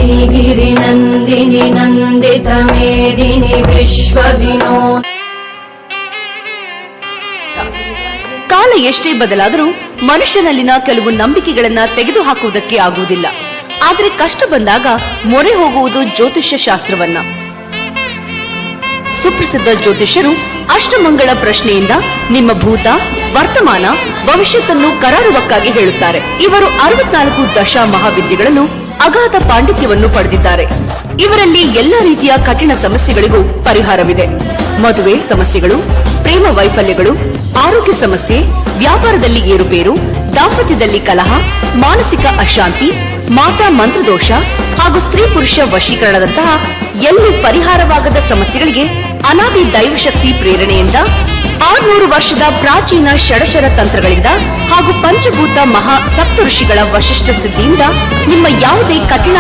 वैगिरि नन्दिनि नन्दित मेदिनि विश्वविनोद। ಕಾಲ ಎಷ್ಟೇ ಬದಲಾದರೂ ಮನುಷ್ಯನಲ್ಲಿನ ಕೆಲವು ನಂಬಿಕೆಗಳನ್ನ ತೆಗೆದುಹಾಕುವುದಕ್ಕೆ ಆಗುವುದಿಲ್ಲ. ಆದರೆ ಕಷ್ಟ ಬಂದಾಗ ಮೊರೆ ಹೋಗುವುದು ಜ್ಯೋತಿಷ್ಯ ಶಾಸ್ತ್ರವನ್ನ. ಸುಪ್ರಸಿದ್ಧ ಜ್ಯೋತಿಷ್ಯರು ಅಷ್ಟಮಂಗಳ ಪ್ರಶ್ನೆಯಿಂದ ನಿಮ್ಮ ಭೂತ, ವರ್ತಮಾನ, ಭವಿಷ್ಯತ್ತನ್ನು ಕರಾರುವಕ್ಕಾಗಿ ಹೇಳುತ್ತಾರೆ. ಇವರು 64 ದಶ ಮಹಾವಿದ್ಯೆಗಳನ್ನು, ಅಗಾಧ ಪಾಂಡಿತ್ಯವನ್ನು ಪಡೆದಿದ್ದಾರೆ. ಇವರಲ್ಲಿ ಎಲ್ಲ ರೀತಿಯ ಕಠಿಣ ಸಮಸ್ಯೆಗಳಿಗೂ ಪರಿಹಾರವಿದೆ. ಮದುವೆ ಸಮಸ್ಯೆಗಳು, ಪ್ರೇಮ ವೈಫಲ್ಯಗಳು, ಆರೋಗ್ಯ ಸಮಸ್ಯೆ, ವ್ಯಾಪಾರದಲ್ಲಿ ಏರುಪೇರು, ದಾಂಪತ್ಯದಲ್ಲಿ ಕಲಹ, ಮಾನಸಿಕ ಅಶಾಂತಿ, ಮಾಟ ಮಂತ್ರದೋಷ ಹಾಗೂ ಸ್ತ್ರೀ ಪುರುಷ ವಶೀಕರಣದಂತಹ ಎಲ್ಲೂ ಪರಿಹಾರವಾಗದ ಸಮಸ್ಯೆಗಳಿಗೆ ಅನಾದಿ ದೈವಶಕ್ತಿ ಪ್ರೇರಣೆಯಿಂದ 600 ವರ್ಷದ ಪ್ರಾಚೀನ ಷಡಶರ ತಂತ್ರಗಳಿಂದ ಹಾಗೂ ಪಂಚಭೂತ ಮಹಾ ಸಪ್ತ ಋಷಿಗಳ ವಶಿಷ್ಠ ಸಿದ್ಧಿಯಿಂದ ನಿಮ್ಮ ಯಾವುದೇ ಕಠಿಣ